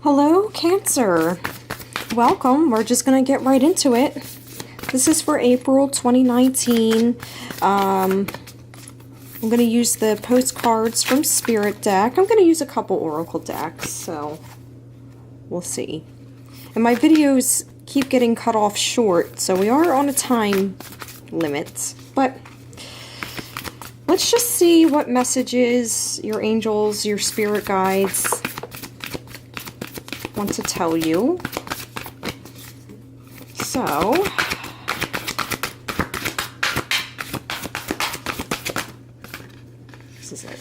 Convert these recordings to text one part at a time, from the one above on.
Hello, Cancer. Welcome. We're just going to get right into it. This is for April 2019. I'm going to use the postcards from Spirit deck. I'm going to use a couple oracle decks, so we'll see. And my videos keep getting cut off short, so we are on a time limit. But let's just see what messages your angels, your spirit guides want to tell you. So, this is it.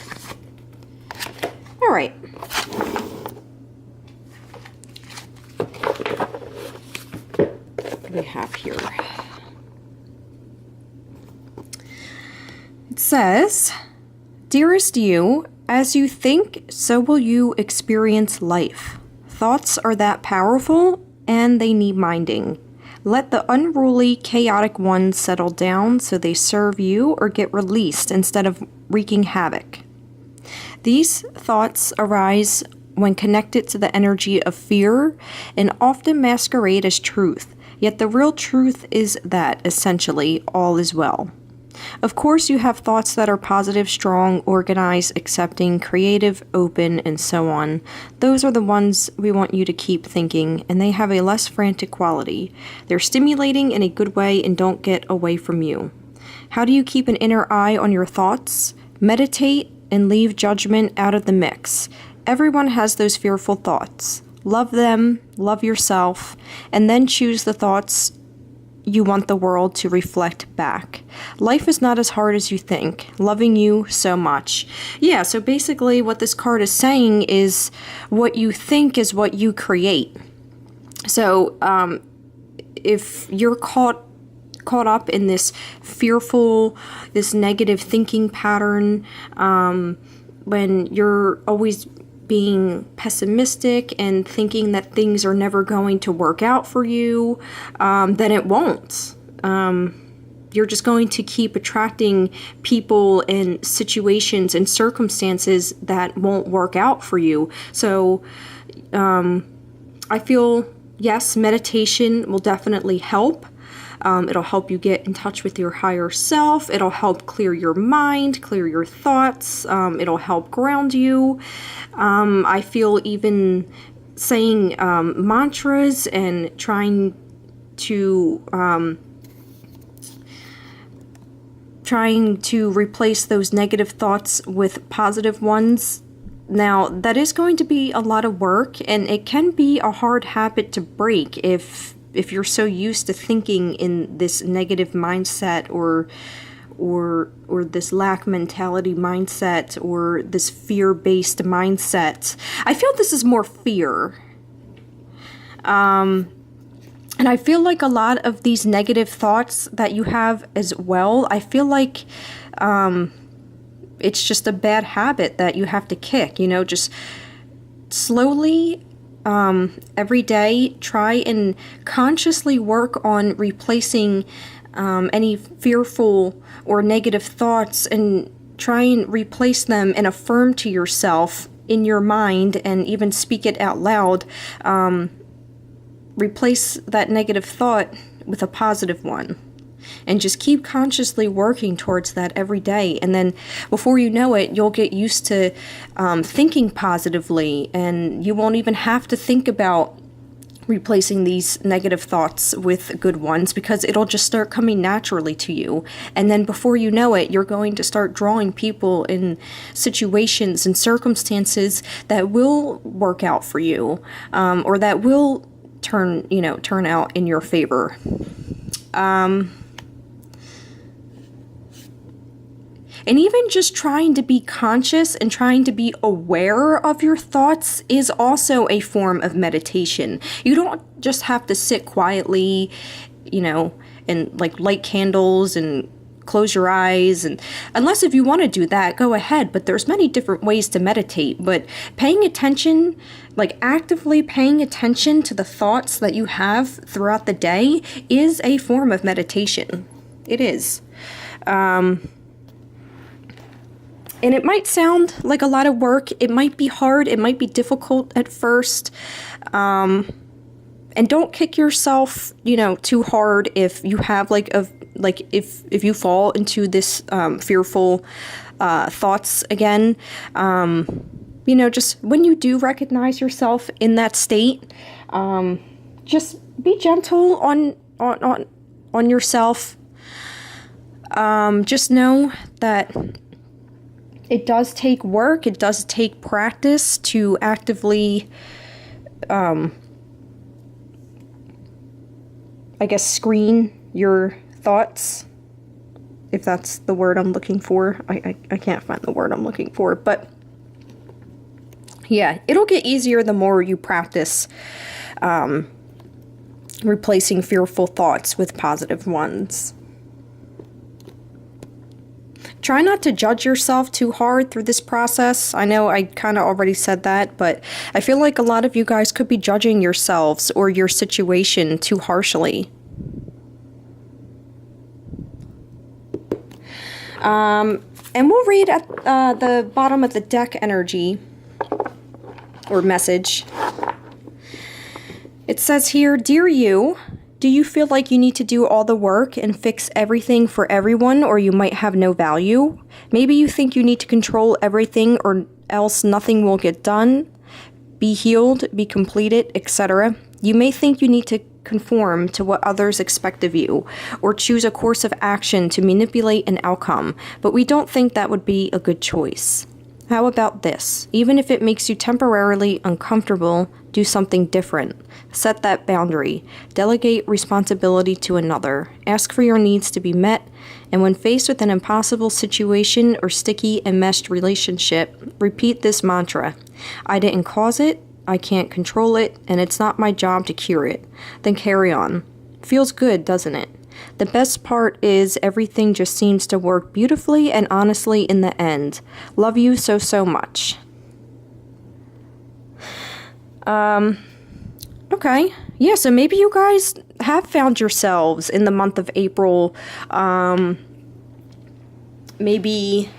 All right. What do we have here? It says, "Dearest you, as you think, so will you experience life. Thoughts are that powerful, and they need minding. Let the unruly, chaotic ones settle down so they serve you or get released instead of wreaking havoc. These thoughts arise when connected to the energy of fear and often masquerade as truth, yet the real truth is that, essentially, all is well. Of course, you have thoughts that are positive, strong, organized, accepting, creative, open, and so on. Those are the ones we want you to keep thinking, and they have a less frantic quality. They're stimulating in a good way and don't get away from you. How do you keep an inner eye on your thoughts? Meditate and leave judgment out of the mix. Everyone has those fearful thoughts. Love them, love yourself, and then choose the thoughts you want the world to reflect back. Life is not as hard as you think. Loving you so much." Yeah, so basically what this card is saying is what you think is what you create. So if you're caught up in this fearful, this negative thinking pattern, when you're always being pessimistic and thinking that things are never going to work out for you, then it won't. You're just going to keep attracting people and situations and circumstances that won't work out for you. So I feel, yes, meditation will definitely help. It'll help you get in touch with your higher self. It'll help clear your mind, clear your thoughts. It'll help ground you. I feel even saying mantras and trying to replace those negative thoughts with positive ones. Now, that is going to be a lot of work, and it can be a hard habit to break if you're so used to thinking in this negative mindset or this lack mentality mindset or this fear-based mindset. I feel this is more fear. And I feel like a lot of these negative thoughts that you have as well, I feel like it's just a bad habit that you have to kick, just slowly. Every day, try and consciously work on replacing any fearful or negative thoughts, and try and replace them and affirm to yourself in your mind and even speak it out loud. Replace that negative thought with a positive one. And just keep consciously working towards that every day. And then before you know it, you'll get used to thinking positively, and you won't even have to think about replacing these negative thoughts with good ones, because it'll just start coming naturally to you. And then before you know it, you're going to start drawing people in situations and circumstances that will work out for you, or that will turn out in your favor. And even just trying to be conscious and trying to be aware of your thoughts is also a form of meditation. You don't just have to sit quietly, and light candles and close your eyes, and unless if you want to do that, go ahead, but there's many different ways to meditate. But paying attention, actively paying attention to the thoughts that you have throughout the day is a form of meditation. It is. And it might sound like a lot of work. It might be hard. It might be difficult at first. And don't kick yourself, too hard if you have if you fall into this fearful thoughts again. Just when you do recognize yourself in that state, just be gentle on yourself. Just know that it does take work. It does take practice to actively, screen your thoughts, if that's the word I'm looking for. I can't find the word I'm looking for, but yeah, it'll get easier the more you practice replacing fearful thoughts with positive ones. Try not to judge yourself too hard through this process. I know I kind of already said that, but I feel like a lot of you guys could be judging yourselves or your situation too harshly. And we'll read at the bottom of the deck energy or message. It says here, "Dear you, do you feel like you need to do all the work and fix everything for everyone, or you might have no value? Maybe you think you need to control everything or else nothing will get done, be healed, be completed, etc. You may think you need to conform to what others expect of you, or choose a course of action to manipulate an outcome, but we don't think that would be a good choice. How about this? Even if it makes you temporarily uncomfortable, do something different. Set that boundary. Delegate responsibility to another. Ask for your needs to be met. And when faced with an impossible situation or sticky enmeshed relationship, repeat this mantra. I didn't cause it, I can't control it, and it's not my job to cure it. Then carry on. Feels good, doesn't it? The best part is everything just seems to work beautifully and honestly in the end. Love you so, so much." Okay. Yeah, so maybe you guys have found yourselves in the month of April, maybe,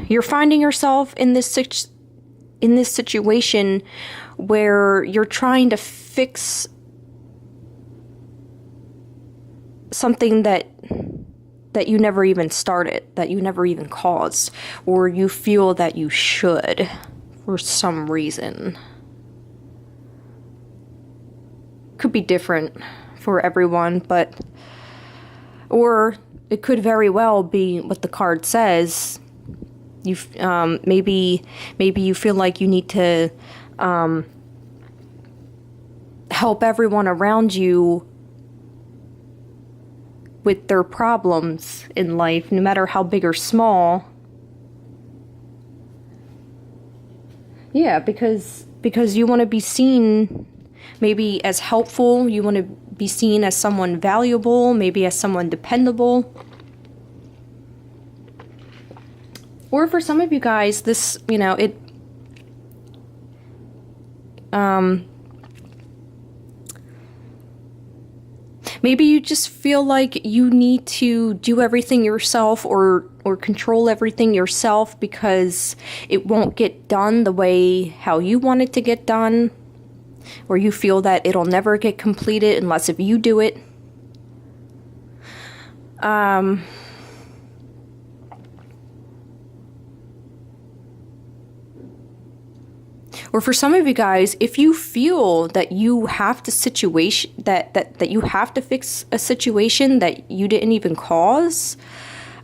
you're finding yourself in this situation where you're trying to fix something that you never even started, that you never even caused, or you feel that you should for some reason. Could be different for everyone, or it could very well be what the card says. You maybe you feel like you need to help everyone around you with their problems in life, no matter how big or small. Yeah, because you want to be seen maybe as helpful, you want to be seen as someone valuable, maybe as someone dependable. Or for some of you guys, this, maybe you just feel like you need to do everything yourself or control everything yourself because it won't get done the way how you want it to get done. Or you feel that it'll never get completed unless if you do it. Or for some of you guys, if you feel that you have to that you have to fix a situation that you didn't even cause,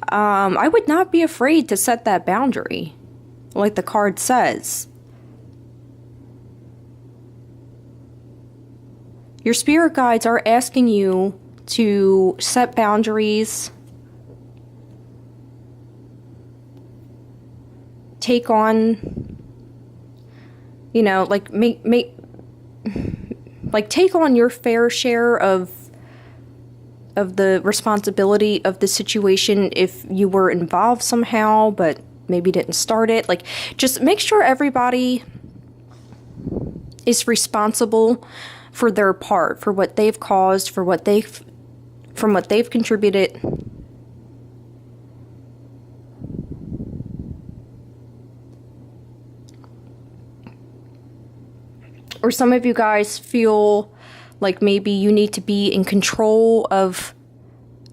I would not be afraid to set that boundary, like the card says. Your spirit guides are asking you to set boundaries, take on, take on your fair share of the responsibility of the situation if you were involved somehow, but maybe didn't start it. Just make sure everybody is responsible for their part, for what they've caused, from what they've contributed. Or some of you guys feel like maybe you need to be in control of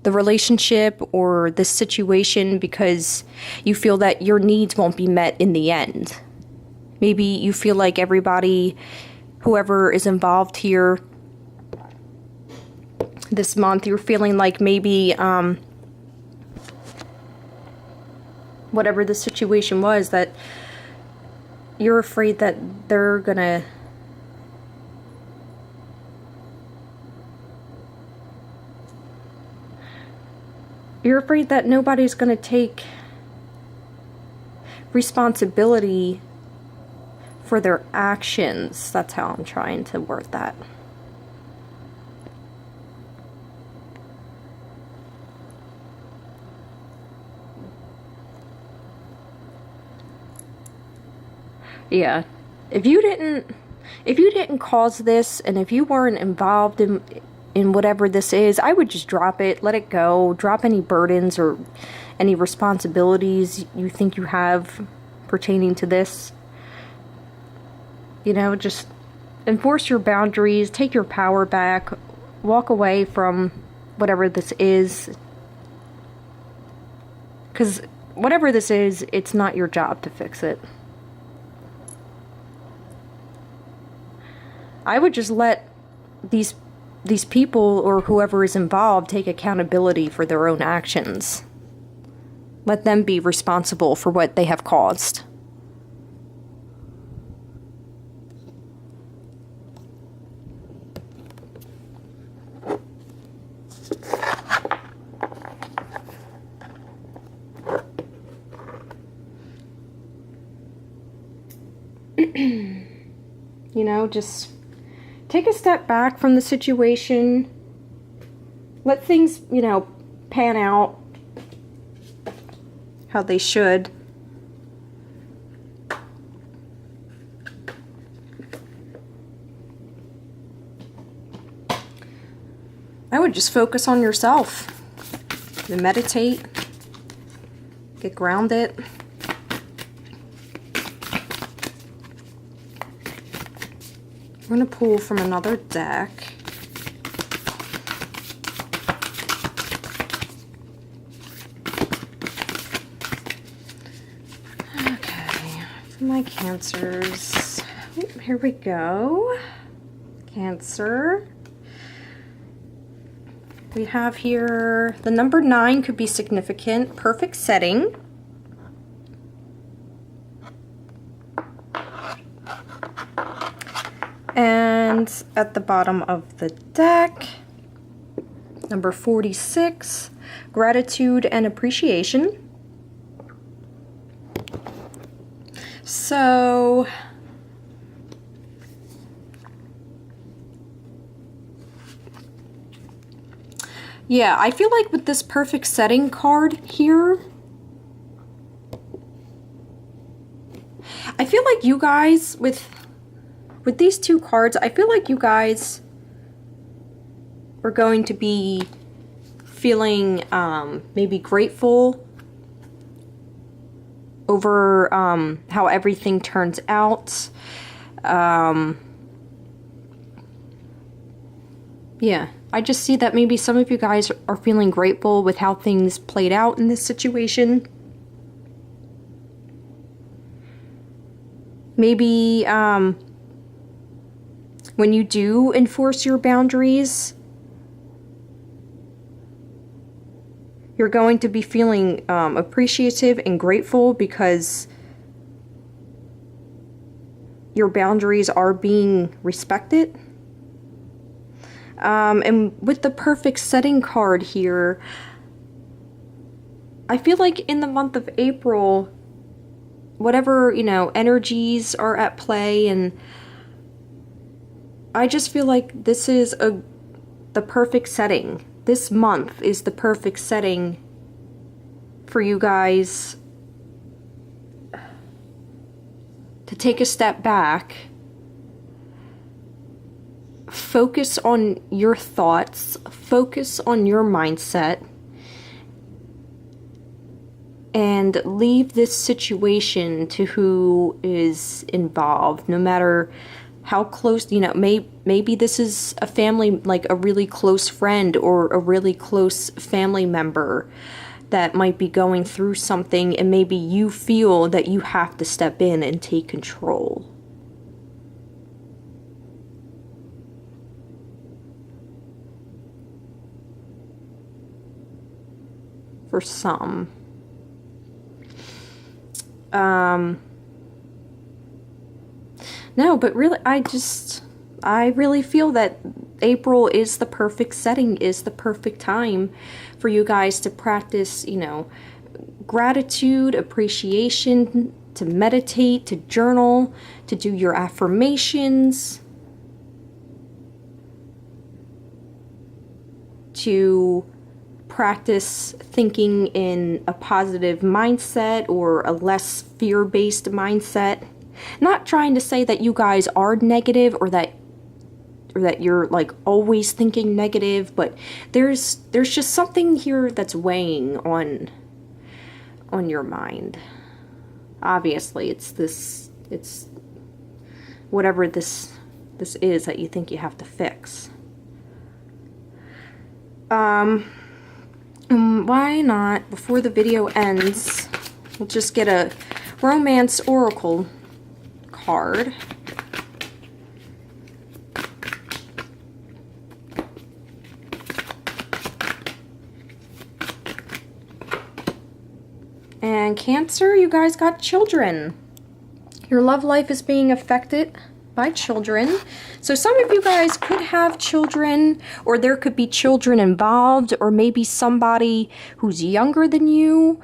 the relationship or this situation because you feel that your needs won't be met in the end. Maybe you feel like everybody, whoever is involved here this month, you're feeling like maybe whatever the situation was, that you're afraid that they're gonna nobody's gonna take responsibility for their actions. That's how I'm trying to word that. Yeah, if you didn't cause this, and if you weren't involved in whatever this is, I would just drop it, let it go, drop any burdens or any responsibilities you think you have pertaining to this. You know, just enforce your boundaries, take your power back, walk away from whatever this is. Because whatever this is, it's not your job to fix it. I would just let these people or whoever is involved take accountability for their own actions. Let them be responsible for what they have caused. You know, just take a step back from the situation. Let things, you know, pan out how they should. I would just focus on yourself and meditate, get grounded. I'm going to pull from another deck. Okay, for my Cancers. Oh, here we go. Cancer. We have here, the number 9 could be significant. Perfect setting. And at the bottom of the deck, number 46, gratitude and appreciation. So, yeah, I feel like with this perfect setting card here, I feel like you guys, with these two cards, I feel like you guys are going to be feeling maybe grateful over how everything turns out. Yeah, I just see that maybe some of you guys are feeling grateful with how things played out in this situation. Maybe when you do enforce your boundaries, you're going to be feeling appreciative and grateful because your boundaries are being respected. And with the perfect setting card here, I feel like in the month of April, whatever, you know, energies are at play, and I just feel like this is the perfect setting. This month is the perfect setting for you guys to take a step back, focus on your thoughts, focus on your mindset, and leave this situation to who is involved, no matter How close, you know, maybe this is a family, like a really close friend or a really close family member that might be going through something, and maybe you feel that you have to step in and take control. For some. No, but really, I really feel that April is the perfect setting, is the perfect time for you guys to practice, you know, gratitude, appreciation, to meditate, to journal, to do your affirmations, to practice thinking in a positive mindset or a less fear-based mindset. Not trying to say that you guys are negative or that you're like always thinking negative, but there's just something here that's weighing on your mind. Obviously, it's whatever this is that you think you have to fix. Why not, before the video ends, we'll just get a romance oracle card. And Cancer, you guys got children. Your love life is being affected by children. So some of you guys could have children, or there could be children involved, or maybe somebody who's younger than you,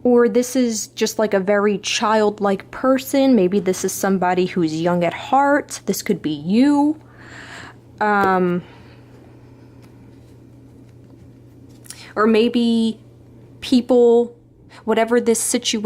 or this is just like a very childlike person. Maybe this is somebody who's young at heart. This could be you. Or maybe people, whatever this situation